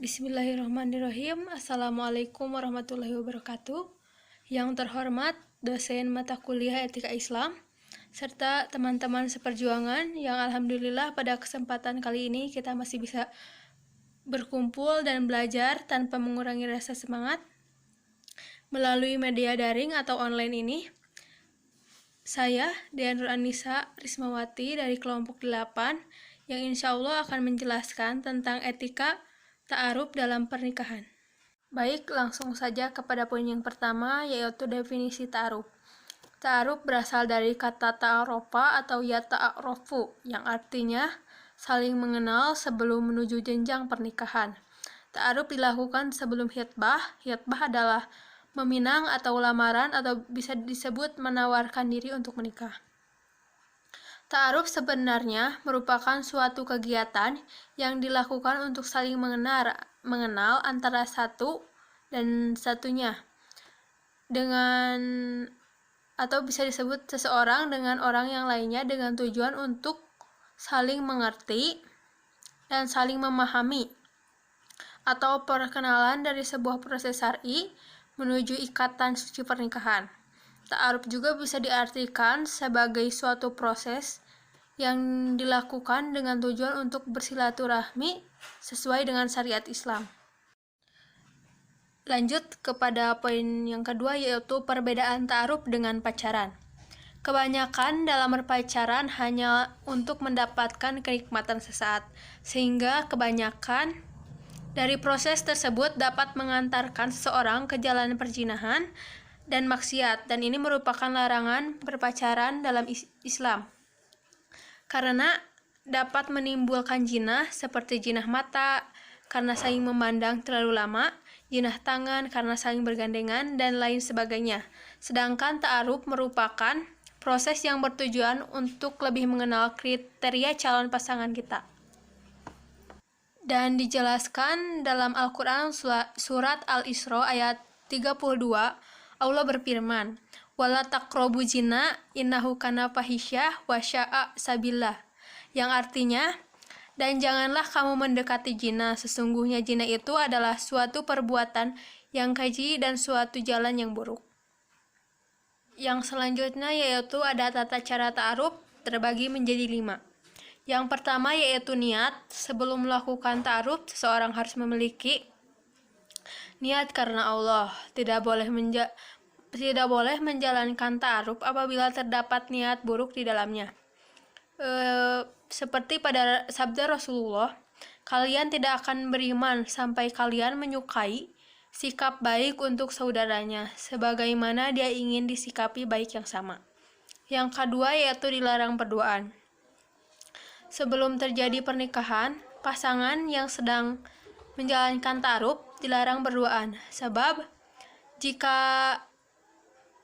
Bismillahirrahmanirrahim. Assalamualaikum warahmatullahi wabarakatuh. Yang terhormat dosen mata kuliah Etika Islam serta teman-teman seperjuangan yang alhamdulillah pada kesempatan kali ini kita masih bisa berkumpul dan belajar tanpa mengurangi rasa semangat melalui media daring atau online ini. Saya, Dian Nur Anissa Rismawati dari kelompok 8 yang insya Allah akan menjelaskan tentang etika ta'aruf dalam pernikahan. Baik, langsung saja kepada poin yang pertama, yaitu definisi ta'aruf. Ta'aruf berasal dari kata ta'arofa atau yata'arofu, yang artinya saling mengenal sebelum menuju jenjang pernikahan. Ta'aruf dilakukan sebelum khitbah. Khitbah adalah meminang atau lamaran atau bisa disebut menawarkan diri untuk menikah. Ta'aruf sebenarnya merupakan suatu kegiatan yang dilakukan untuk saling mengenal antara satu dan satunya dengan atau bisa disebut seseorang dengan orang yang lainnya dengan tujuan untuk saling mengerti dan saling memahami atau perkenalan dari sebuah proses syar'i menuju ikatan suci pernikahan. Ta'aruf juga bisa diartikan sebagai suatu proses yang dilakukan dengan tujuan untuk bersilaturahmi sesuai dengan syariat Islam. Lanjut kepada poin yang kedua, yaitu perbedaan ta'aruf dengan pacaran. Kebanyakan dalam berpacaran hanya untuk mendapatkan kenikmatan sesaat, sehingga kebanyakan dari proses tersebut dapat mengantarkan seseorang ke jalan perzinahan dan maksiat, dan ini merupakan larangan berpacaran dalam Islam karena dapat menimbulkan jinah seperti jinah mata karena saling memandang terlalu lama, jinah tangan karena saling bergandengan, dan lain sebagainya. Sedangkan ta'aruf merupakan proses yang bertujuan untuk lebih mengenal kriteria calon pasangan kita. Dan dijelaskan dalam Al-Quran surat Al-Isra ayat 32, Allah berfirman, "Wala taqrabu zina innahu kana fahisyah wa sya'a sabillah." Yang artinya, dan janganlah kamu mendekati zina, sesungguhnya zina itu adalah suatu perbuatan yang keji dan suatu jalan yang buruk. Yang selanjutnya yaitu ada tata cara ta'aruf terbagi menjadi 5. Yang pertama yaitu niat. Sebelum melakukan ta'aruf, seseorang harus memiliki niat karena Allah. Tidak boleh menjalankan ta'aruf apabila terdapat niat buruk di dalamnya. Seperti pada sabda Rasulullah, kalian tidak akan beriman sampai kalian menyukai sikap baik untuk saudaranya, sebagaimana dia ingin disikapi baik yang sama. Yang kedua yaitu dilarang berduaan. Sebelum terjadi pernikahan, pasangan yang sedang menjalankan ta'aruf dilarang berduaan, sebab jika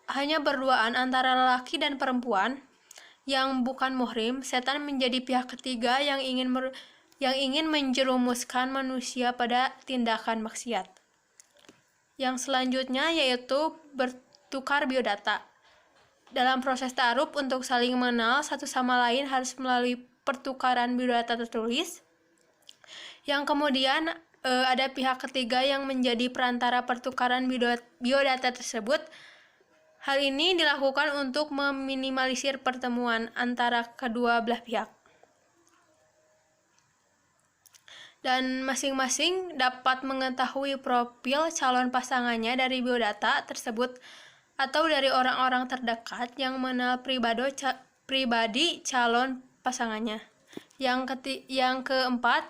hanya berduaan antara lelaki dan perempuan yang bukan muhrim, setan menjadi pihak ketiga yang ingin menjerumuskan manusia pada tindakan maksiat. Yang selanjutnya yaitu bertukar biodata. Dalam proses ta'aruf untuk saling mengenal satu sama lain harus melalui pertukaran biodata tertulis, yang kemudian ada pihak ketiga yang menjadi perantara pertukaran biodata tersebut. Hal ini dilakukan untuk meminimalisir pertemuan antara kedua belah pihak. Dan masing-masing dapat mengetahui profil calon pasangannya dari biodata tersebut atau dari orang-orang terdekat yang mengenal pribadi calon pasangannya. Yang keempat,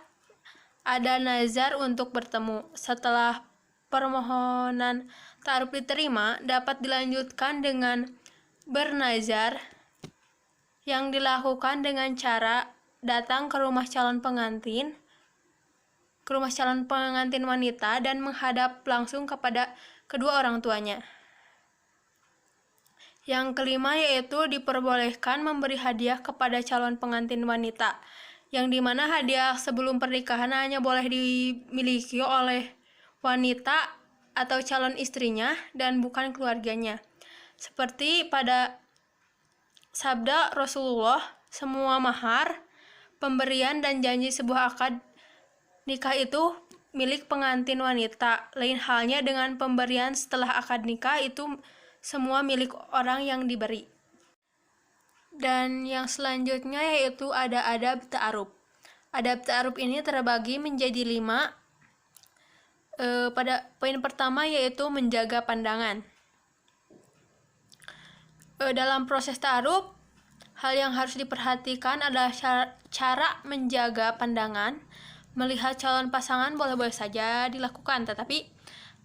ada nazar untuk bertemu. Setelah permohonan ta'aruf diterima, dapat dilanjutkan dengan bernazar yang dilakukan dengan cara datang ke rumah calon pengantin wanita dan menghadap langsung kepada kedua orang tuanya. Yang kelima yaitu diperbolehkan memberi hadiah kepada calon pengantin wanita, yang dimana hadiah sebelum pernikahan hanya boleh dimiliki oleh wanita atau calon istrinya dan bukan keluarganya. Seperti pada sabda Rasulullah, semua mahar, pemberian dan janji sebuah akad nikah itu milik pengantin wanita. Lain halnya dengan pemberian setelah akad nikah, itu semua milik orang yang diberi. Dan yang selanjutnya yaitu ada adab ta'aruf. Adab ta'aruf ini terbagi menjadi 5. Pada poin pertama yaitu menjaga pandangan. Dalam proses ta'aruf, hal yang harus diperhatikan adalah cara menjaga pandangan. Melihat calon pasangan boleh-boleh saja dilakukan, tetapi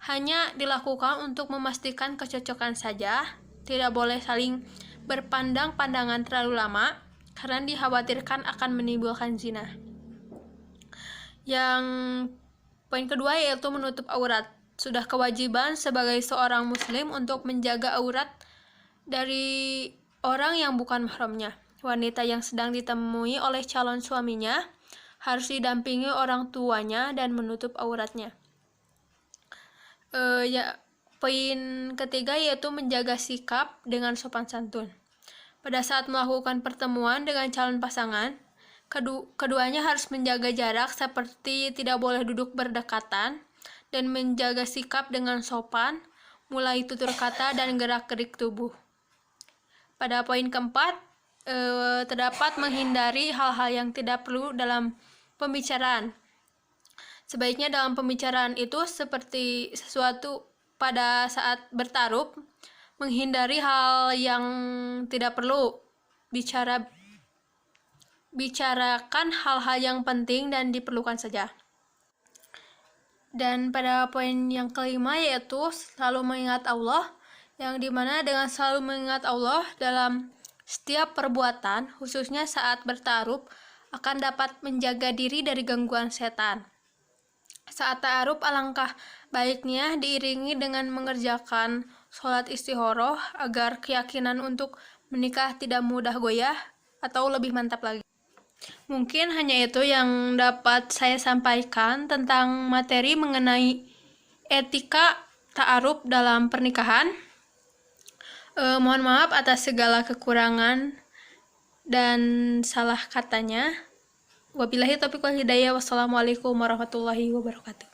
hanya dilakukan untuk memastikan kecocokan saja. Tidak boleh saling berpandang pandangan terlalu lama, karena dikhawatirkan akan menimbulkan zina. Yang poin kedua yaitu menutup aurat. Sudah kewajiban sebagai seorang muslim untuk menjaga aurat dari orang yang bukan mahramnya. Wanita yang sedang ditemui oleh calon suaminya harus didampingi orang tuanya dan menutup auratnya. Poin ketiga yaitu menjaga sikap dengan sopan santun. Pada saat melakukan pertemuan dengan calon pasangan, keduanya harus menjaga jarak seperti tidak boleh duduk berdekatan dan menjaga sikap dengan sopan, mulai tutur kata dan gerak-gerik tubuh. Pada poin keempat, terdapat menghindari hal-hal yang tidak perlu dalam pembicaraan. Sebaiknya dalam pembicaraan itu seperti sesuatu pada saat bertarup, menghindari hal yang tidak perlu, bicarakan hal-hal yang penting dan diperlukan saja. Dan pada poin yang kelima yaitu selalu mengingat Allah, yang dimana dengan selalu mengingat Allah dalam setiap perbuatan, khususnya saat bertarup, akan dapat menjaga diri dari gangguan setan. Saat ta'aruf, alangkah baiknya diiringi dengan mengerjakan sholat istikharah agar keyakinan untuk menikah tidak mudah goyah atau lebih mantap lagi. Mungkin hanya itu yang dapat saya sampaikan tentang materi mengenai etika ta'aruf dalam pernikahan. Mohon maaf atas segala kekurangan dan salah katanya. Wabillahi taufiq wal hidayah. Wassalamualaikum warahmatullahi wabarakatuh.